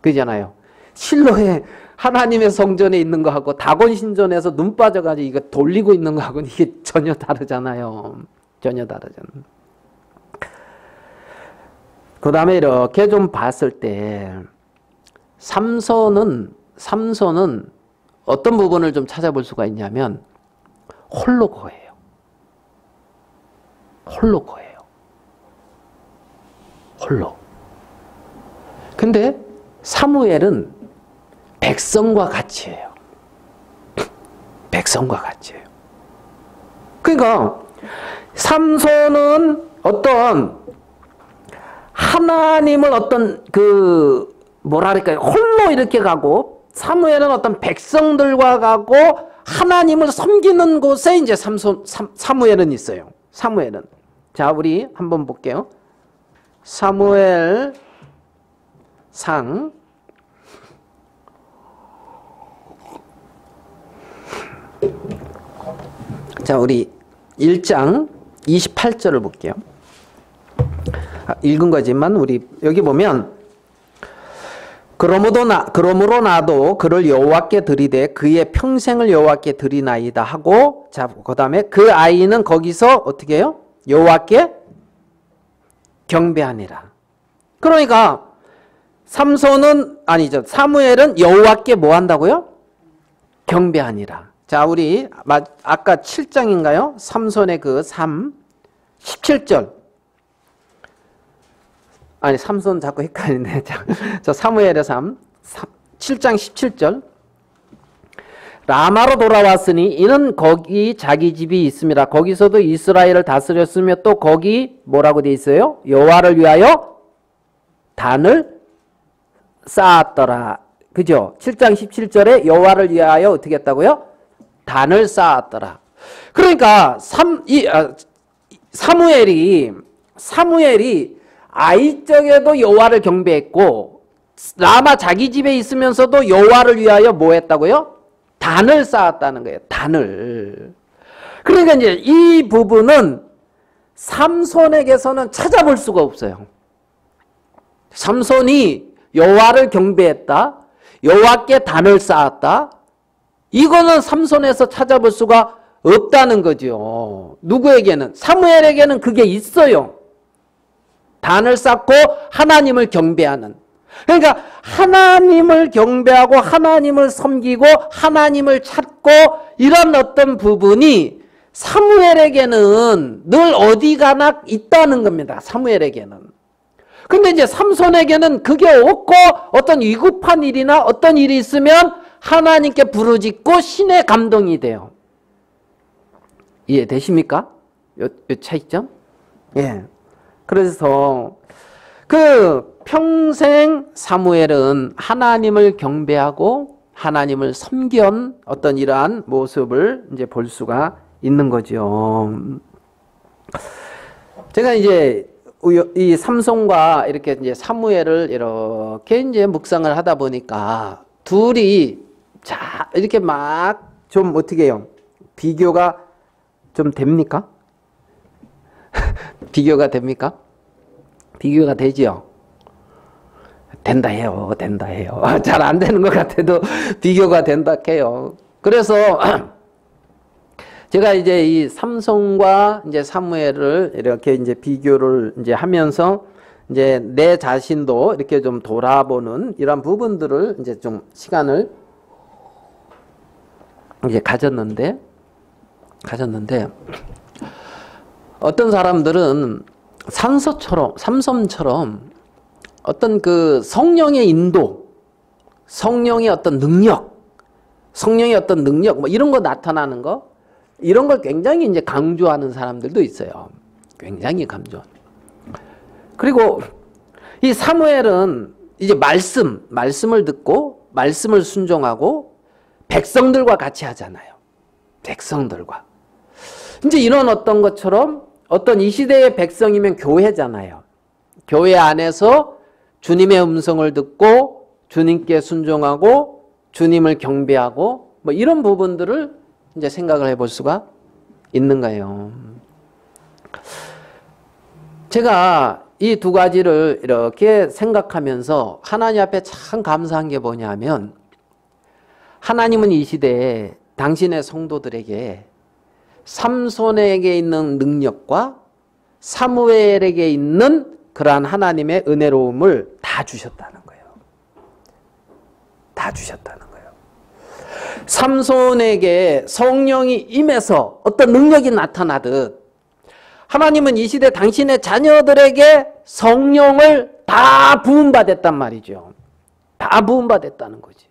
그잖아요. 실로에 하나님의 성전에 있는 거하고 다곤 신전에서 눈 빠져가지고 이거 돌리고 있는 거하고는 이게 전혀 다르잖아요. 전혀 다르잖아요. 그 다음에 이렇게 좀 봤을 때 삼손은 어떤 부분을 좀 찾아볼 수가 있냐면 홀로 거해요. 홀로 거해요. 홀로. 근데 사무엘은 백성과 같이 해요. 백성과 같이 해요. 그러니까 삼손은 어떤 하나님을 어떤 뭐랄까요, 홀로 이렇게 가고 사무엘은 어떤 백성들과 가고 하나님을 섬기는 곳에 이제 사무엘은 있어요. 사무엘은. 자, 우리 한번 볼게요. 사무엘 상 1장 28절을 볼게요. 읽은 거지만 우리 여기 보면 그러므로 나도 그를 여호와께 드리되 그의 평생을 여호와께 드리나이다 하고, 자, 그 다음에 그 아이는 거기서 어떻게 해요? 여호와께 경배하니라. 그러니까 사무엘은 여호와께 뭐 한다고요? 경배하니라. 자, 우리 아까 7장인가요? 삼손의 17절. 아니, 삼손 자꾸 헷갈리네. 저 사무엘의 7장 17절. 라마로 돌아왔으니 이는 거기 자기 집이 있습니다. 거기서도 이스라엘을 다스렸으며 또 거기 뭐라고 돼 있어요? 여호와를 위하여 단을 쌓았더라. 그죠? 7장 17절에 여호와를 위하여 어떻게 했다고요? 단을 쌓았더라. 그러니까 사무엘이 아이적에도 여호와를 경배했고 라마 자기 집에 있으면서도 여호와를 위하여 뭐 했다고요? 단을 쌓았다는 거예요. 단을. 그러니까 이제 이 부분은 삼손에게서는 찾아볼 수가 없어요. 삼손이 여호와를 경배했다, 여호와께 단을 쌓았다, 이거는 삼손에서 찾아볼 수가 없다는 거죠. 누구에게는? 사무엘에게는 그게 있어요. 단을 쌓고 하나님을 경배하는. 그러니까 하나님을 경배하고 하나님을 섬기고 하나님을 찾고 이런 어떤 부분이 사무엘에게는 늘 어디 가나 있다는 겁니다. 사무엘에게는. 근데 이제 삼손에게는 그게 없고 어떤 위급한 일이나 어떤 일이 있으면 하나님께 부르짖고 신의 감동이 돼요. 이해되십니까? 요 차이점? 예. 그래서 평생 사무엘은 하나님을 경배하고 하나님을 섬긴 어떤 이러한 모습을 이제 볼 수가 있는 거죠. 제가 이제 이 삼손과 이렇게 이제 사무엘을 이렇게 이제 묵상을 하다 보니까 둘이 자 이렇게 막 좀 어떻게 해요? 비교가 좀 됩니까? 비교가 됩니까? 비교가 되지요. 된다 해요. 된다 해요. 잘 안 되는 것 같아도 비교가 된다 해요. 그래서 제가 이제 이 삼손과 이제 사무엘을 이렇게 이제 비교를 이제 하면서 이제 내 자신도 이렇게 좀 돌아보는 이런 부분들을 이제 좀 시간을 이제 가졌는데 어떤 사람들은 삼손처럼 어떤 그 성령의 인도, 성령의 어떤 능력 뭐 이런 거 나타나는 거 이런 걸 굉장히 이제 강조하는 사람들도 있어요. 굉장히 강조. 그리고 이 사무엘은 이제 말씀을 듣고 말씀을 순종하고 백성들과 같이 하잖아요. 백성들과. 이제 이런 어떤 것처럼 어떤 이 시대의 백성이면 교회잖아요. 교회 안에서 주님의 음성을 듣고 주님께 순종하고 주님을 경배하고 뭐 이런 부분들을 이제 생각을 해볼 수가 있는 거예요. 제가 이 두 가지를 이렇게 생각하면서 하나님 앞에 참 감사한 게 뭐냐면 하나님은 이 시대에 당신의 성도들에게 삼손에게 있는 능력과 사무엘에게 있는 그러한 하나님의 은혜로움을 다 주셨다는 거예요. 다 주셨다는 거예요. 삼손에게 성령이 임해서 어떤 능력이 나타나듯 하나님은 이 시대 당신의 자녀들에게 성령을 다 부음받았단 말이죠. 다 부음받았다는 거지.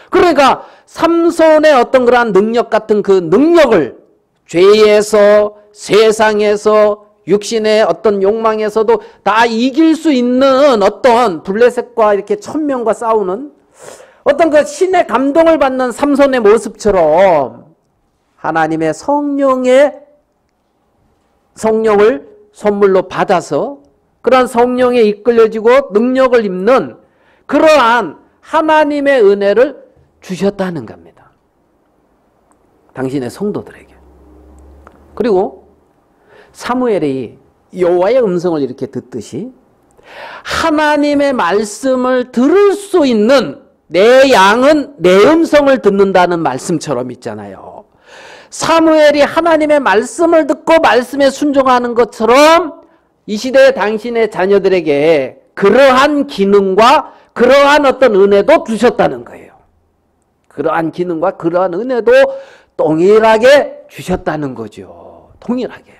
그러니까 삼손의 어떤 그러한 능력 같은 그 능력을 죄에서 세상에서 육신의 어떤 욕망에서도 다 이길 수 있는 어떤 블레셋과 이렇게 천명과 싸우는 어떤 그 신의 감동을 받는 삼손의 모습처럼 하나님의 성령을 선물로 받아서 그러한 성령에 이끌려지고 능력을 입는 그러한 하나님의 은혜를 주셨다는 겁니다. 당신의 성도들에게. 그리고 사무엘이 여호와의 음성을 이렇게 듣듯이 하나님의 말씀을 들을 수 있는 내 양은 내 음성을 듣는다는 말씀처럼 있잖아요. 사무엘이 하나님의 말씀을 듣고 말씀에 순종하는 것처럼 이 시대의 당신의 자녀들에게 그러한 기능과 그러한 어떤 은혜도 주셨다는 거예요. 그러한 기능과 그러한 은혜도 동일하게 주셨다는 거죠. 동일하게.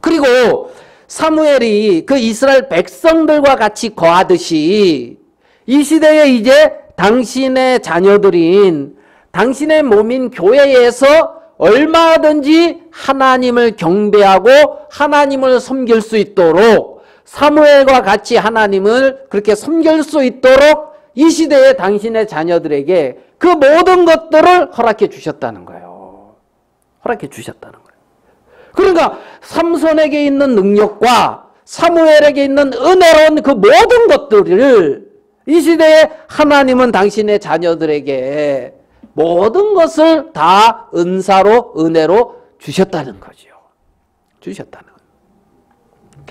그리고 사무엘이 그 이스라엘 백성들과 같이 거하듯이 이 시대에 이제 당신의 자녀들인 당신의 몸인 교회에서 얼마든지 하나님을 경배하고 하나님을 섬길 수 있도록 사무엘과 같이 하나님을 그렇게 섬길 수 있도록 이 시대에 당신의 자녀들에게 그 모든 것들을 허락해 주셨다는 거예요. 허락해 주셨다는 거예요. 그러니까 삼손에게 있는 능력과 사무엘에게 있는 은혜로운 그 모든 것들을 이 시대에 하나님은 당신의 자녀들에게 모든 것을 다 은사로 은혜로 주셨다는 거죠. 주셨다는 거예요.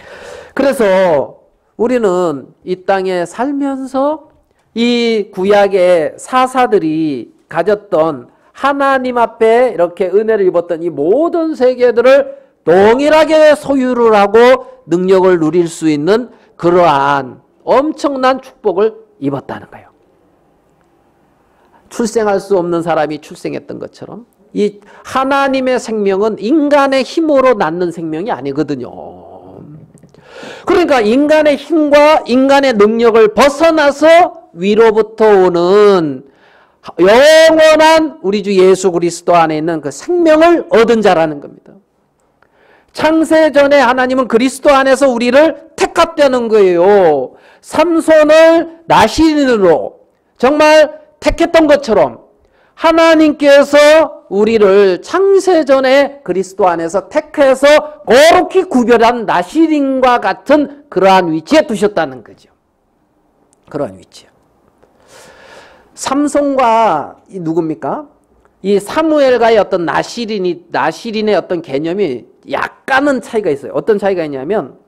그래서 우리는 이 땅에 살면서 이 구약의 사사들이 가졌던 하나님 앞에 이렇게 은혜를 입었던 이 모든 세계들을 동일하게 소유를 하고 능력을 누릴 수 있는 그러한 엄청난 축복을 입었다는 거예요. 출생할 수 없는 사람이 출생했던 것처럼 이 하나님의 생명은 인간의 힘으로 낳는 생명이 아니거든요. 그러니까 인간의 힘과 인간의 능력을 벗어나서 위로부터 오는 영원한 우리 주 예수 그리스도 안에 있는 그 생명을 얻은 자라는 겁니다. 창세전에 하나님은 그리스도 안에서 우리를 택했다는 거예요. 삼손을 나신으로 정말 택했던 것처럼 하나님께서 우리를 창세전에 그리스도 안에서 택해서 거룩히 구별한 나시린과 같은 그러한 위치에 두셨다는 거죠. 그러한 위치요. 삼손과 이 누굽니까? 이 사무엘과의 어떤 나시린의 어떤 개념이 약간은 차이가 있어요. 어떤 차이가 있냐면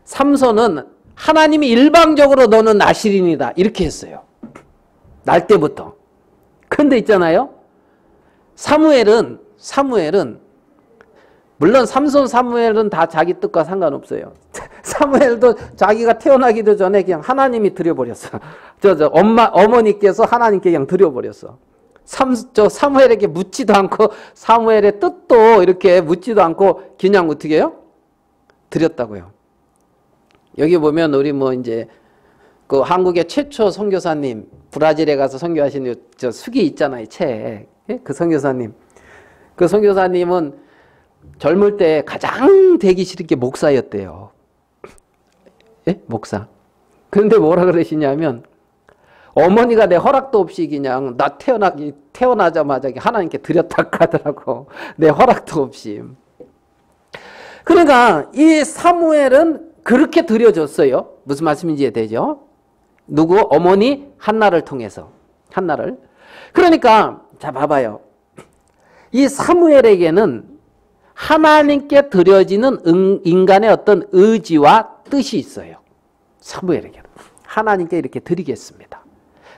삼손은 하나님이 일방적으로 너는 나시린이다 이렇게 했어요. 날 때부터. 근데 있잖아요. 사무엘은 물론 삼손 사무엘은 다 자기 뜻과 상관없어요. 사무엘도 자기가 태어나기도 전에 그냥 하나님이 드려버렸어. 어머니께서 하나님께 그냥 드려버렸어. 사무엘에게 묻지도 않고 사무엘의 뜻도 이렇게 묻지도 않고 그냥 어떻게 해요? 드렸다고요. 여기 보면 우리 뭐 이제 그 한국의 최초 선교사님 브라질에 가서 선교하신 저 수기 있잖아요. 책. 그 선교사님. 그 선교사님은 젊을 때 가장 되기 싫은 게 목사였대요. 예? 목사. 그런데 뭐라 그러시냐면 어머니가 내 허락도 없이 그냥 나 태어나자마자 하나님께 드렸다 하더라고. 내 허락도 없이. 그러니까 이 사무엘은 그렇게 드려줬어요. 무슨 말씀인지 이해되죠? 누구? 어머니 한나를 통해서. 한나를. 그러니까 자 봐봐요. 이 사무엘에게는 하나님께 드려지는 인간의 어떤 의지와 뜻이 있어요. 사무엘에게는. 하나님께 이렇게 드리겠습니다.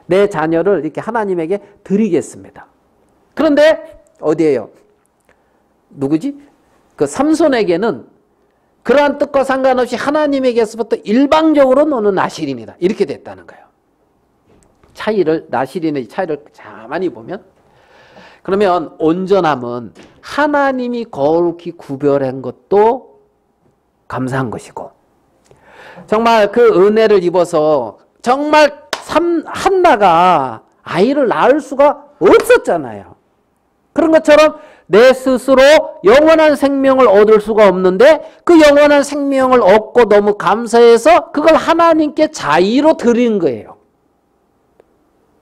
내 자녀를 이렇게 하나님에게 드리겠습니다. 그런데 어디에요? 누구지? 그 삼손에게는 그러한 뜻과 상관없이 하나님에게서부터 일방적으로 너는 나시린이다. 이렇게 됐다는 거예요. 나시린의 차이를 가만히 보면 그러면 온전함은 하나님이 거룩히 구별한 것도 감사한 것이고 정말 그 은혜를 입어서 정말 한나가 아이를 낳을 수가 없었잖아요. 그런 것처럼 내 스스로 영원한 생명을 얻을 수가 없는데 그 영원한 생명을 얻고 너무 감사해서 그걸 하나님께 자의로 드린 거예요.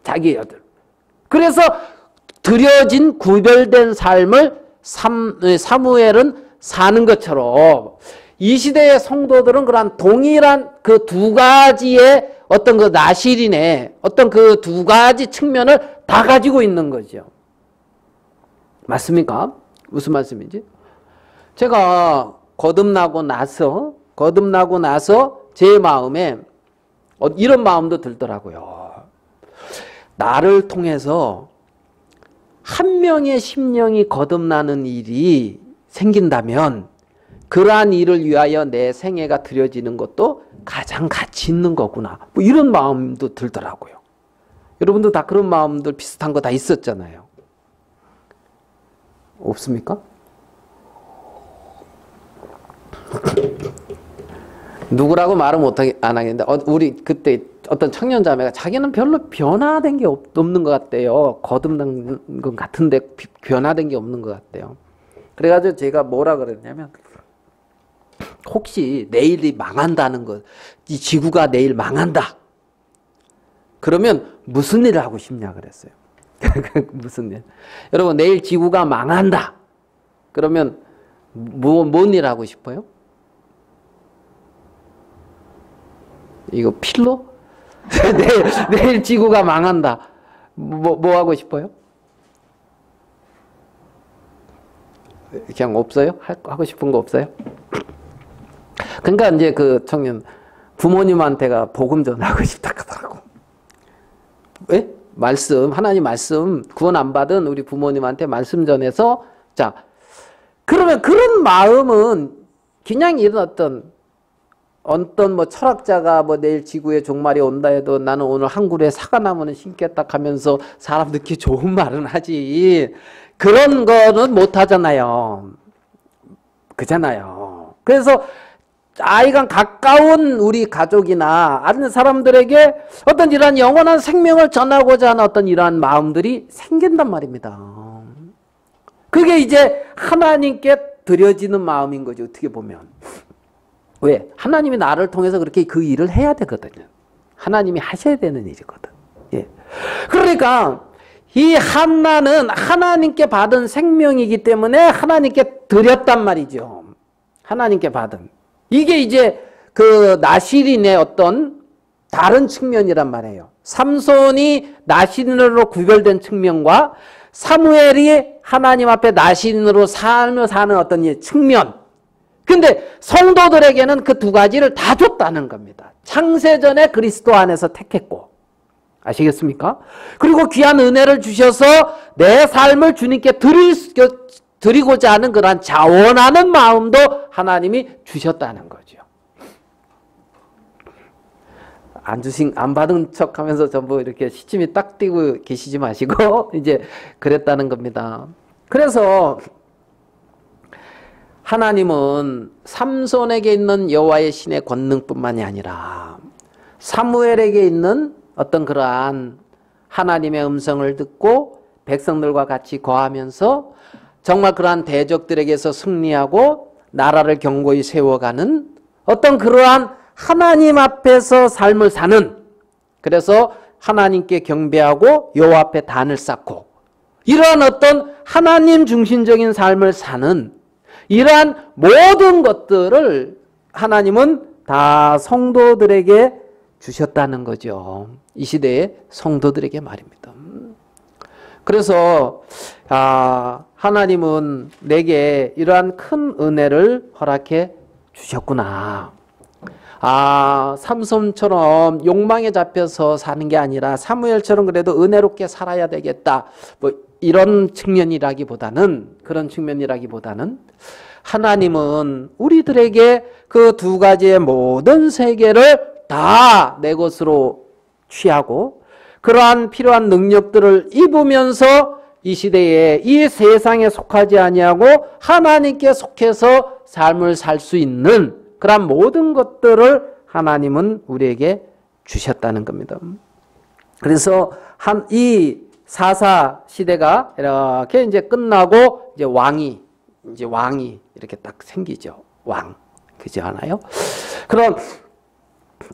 자기 아들. 그래서 드려진 구별된 삶을 사무엘은 사는 것처럼 이 시대의 성도들은 그러한 동일한 그 두 가지의 어떤 그 나시린의 어떤 그 두 가지 측면을 다 가지고 있는 거죠. 맞습니까? 무슨 말씀인지? 제가 거듭나고 나서 제 마음에 이런 마음도 들더라고요. 나를 통해서 한 명의 심령이 거듭나는 일이 생긴다면 그러한 일을 위하여 내 생애가 드려지는 것도 가장 가치 있는 거구나. 뭐 이런 마음도 들더라고요. 여러분도 다 그런 마음들 비슷한 거 다 있었잖아요. 없습니까? 누구라고 말은 안 하겠는데 우리 그때 어떤 청년 자매가 자기는 별로 변화된 게 없는 것 같대요. 거듭난 것 같은데 변화된 게 없는 것 같대요. 그래가지고 제가 뭐라 그랬냐면 혹시 내일이 망한다는 것, 이 지구가 내일 망한다. 그러면 무슨 일을 하고 싶냐 그랬어요. 무슨 일? 여러분 내일 지구가 망한다. 그러면 뭔 일 하고 싶어요? 이거 필로? 내일 지구가 망한다. 뭐 하고 싶어요? 그냥 없어요? 하고 싶은 거 없어요? 그러니까 이제 그 청년 부모님한테가 복음 전하고 싶다 하더라고. 왜? 하나님 말씀 구원 안 받은 우리 부모님한테 말씀 전해서 자 그러면 그런 마음은 그냥 이런 어떤 뭐 철학자가 뭐 내일 지구에 종말이 온다 해도 나는 오늘 한 그루의 사과나무는 심겠다 하면서 사람 듣기 좋은 말은 하지 그런 거는 못 하잖아요. 그잖아요. 그래서 아이가 가까운 우리 가족이나 아는 사람들에게 어떤 이러한 영원한 생명을 전하고자 하는 어떤 이러한 마음들이 생긴단 말입니다. 그게 이제 하나님께 드려지는 마음인 거죠. 어떻게 보면. 왜? 하나님이 나를 통해서 그렇게 그 일을 해야 되거든요. 하나님이 하셔야 되는 일이거든. 예. 그러니까 이 한나는 하나님께 받은 생명이기 때문에 하나님께 드렸단 말이죠. 하나님께 받은. 이게 이제 그 나실인의 어떤 다른 측면이란 말이에요. 삼손이 나실인으로 구별된 측면과 사무엘이 하나님 앞에 나실인으로 살며 사는 어떤 측면. 근데 성도들에게는 그 두 가지를 다 줬다는 겁니다. 창세전에 그리스도 안에서 택했고. 아시겠습니까? 그리고 귀한 은혜를 주셔서 내 삶을 주님께 드리고자 하는 그러한 자원하는 마음도 하나님이 주셨다는 거죠. 안 받은 척 하면서 전부 이렇게 시침이 딱 띄고 계시지 마시고, 이제 그랬다는 겁니다. 그래서 하나님은 삼손에게 있는 여호와의 신의 권능뿐만이 아니라 사무엘에게 있는 어떤 그러한 하나님의 음성을 듣고 백성들과 같이 거하면서 정말 그러한 대적들에게서 승리하고 나라를 견고히 세워가는 어떤 그러한 하나님 앞에서 삶을 사는, 그래서 하나님께 경배하고 여호와 앞에 단을 쌓고 이러한 어떤 하나님 중심적인 삶을 사는 이러한 모든 것들을 하나님은 다 성도들에게 주셨다는 거죠. 이 시대의 성도들에게 말입니다. 그래서 하나님은 내게 이러한 큰 은혜를 허락해 주셨구나. 삼손처럼 욕망에 잡혀서 사는 게 아니라 사무엘처럼 그래도 은혜롭게 살아야 되겠다. 뭐 이런 측면이라기보다는, 그런 측면이라기보다는 하나님은 우리들에게 그 두 가지의 모든 세계를 다 내 것으로 취하고 그러한 필요한 능력들을 입으면서 이 시대에 이 세상에 속하지 아니하고 하나님께 속해서 삶을 살 수 있는 그러한 모든 것들을 하나님은 우리에게 주셨다는 겁니다. 그래서 이 사사 시대가 이렇게 이제 끝나고 이제 왕이 이렇게 딱 생기죠. 왕. 그지 않아요? 그럼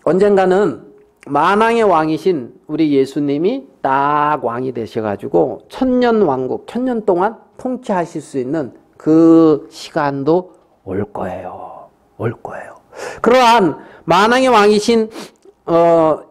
언젠가는 만왕의 왕이신 우리 예수님이 딱 왕이 되셔가지고 천년 왕국, 천년 동안 통치하실 수 있는 그 시간도 올 거예요. 올 거예요. 그러한 만왕의 왕이신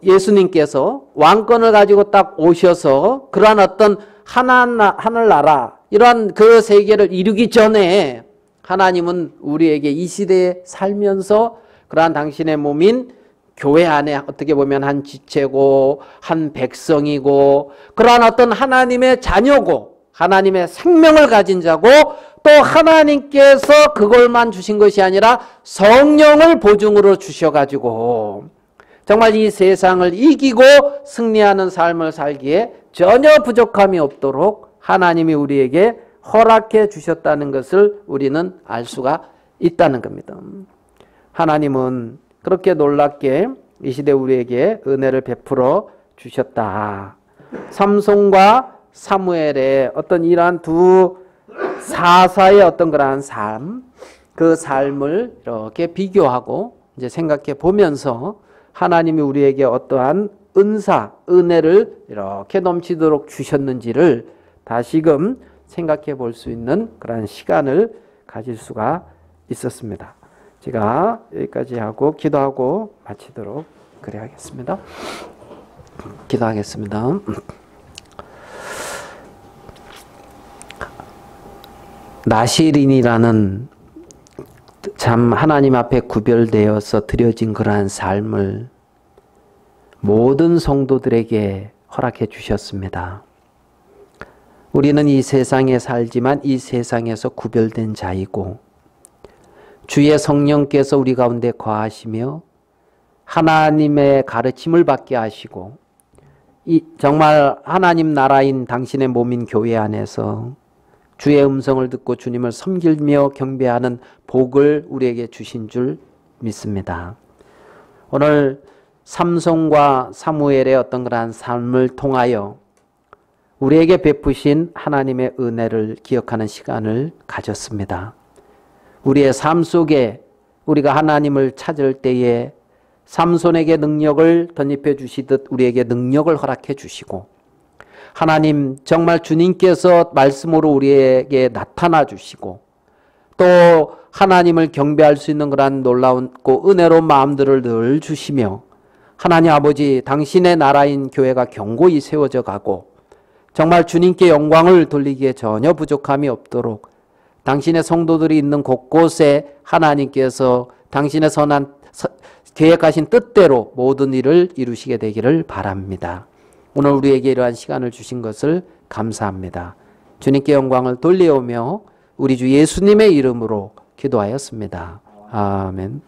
예수님께서 왕권을 가지고 딱 오셔서 그러한 어떤 하늘나라 이러한 그 세계를 이루기 전에 하나님은 우리에게 이 시대에 살면서 그러한 당신의 몸인 교회 안에 어떻게 보면 한 지체고 한 백성이고 그러한 어떤 하나님의 자녀고 하나님의 생명을 가진 자고 또 하나님께서 그걸만 주신 것이 아니라 성령을 보증으로 주셔가지고 정말 이 세상을 이기고 승리하는 삶을 살기에 전혀 부족함이 없도록 하나님이 우리에게 허락해 주셨다는 것을 우리는 알 수가 있다는 겁니다. 하나님은 그렇게 놀랍게 이 시대 우리에게 은혜를 베풀어 주셨다. 삼손과 사무엘의 어떤 이러한 두 사사의 어떤 그러한 삶, 그 삶을 이렇게 비교하고 이제 생각해 보면서 하나님이 우리에게 어떠한 은사, 은혜를 이렇게 넘치도록 주셨는지를 다시금 생각해 볼 수 있는 그런 시간을 가질 수가 있었습니다. 제가 여기까지 하고 기도하고 마치도록 그래야겠습니다. 기도하겠습니다. 나실인이라는 참 하나님 앞에 구별되어서 드려진 그러한 삶을 모든 성도들에게 허락해 주셨습니다. 우리는 이 세상에 살지만 이 세상에서 구별된 자이고 주의 성령께서 우리 가운데 거하시며 하나님의 가르침을 받게 하시고 정말 하나님 나라인 당신의 몸인 교회 안에서 주의 음성을 듣고 주님을 섬기며 경배하는 복을 우리에게 주신 줄 믿습니다. 오늘 삼손과 사무엘의 어떤 그러한 삶을 통하여 우리에게 베푸신 하나님의 은혜를 기억하는 시간을 가졌습니다. 우리의 삶 속에 우리가 하나님을 찾을 때에 삼손에게 능력을 덧입혀 주시듯 우리에게 능력을 허락해 주시고 하나님 정말 주님께서 말씀으로 우리에게 나타나 주시고 또 하나님을 경배할 수 있는 그러한 놀라운고 은혜로운 마음들을 늘 주시며 하나님 아버지 당신의 나라인 교회가 견고히 세워져 가고 정말 주님께 영광을 돌리기에 전혀 부족함이 없도록 당신의 성도들이 있는 곳곳에 하나님께서 당신의 선한 계획하신 뜻대로 모든 일을 이루시게 되기를 바랍니다. 오늘 우리에게 이러한 시간을 주신 것을 감사합니다. 주님께 영광을 돌려오며 우리 주 예수님의 이름으로 기도하였습니다. 아멘.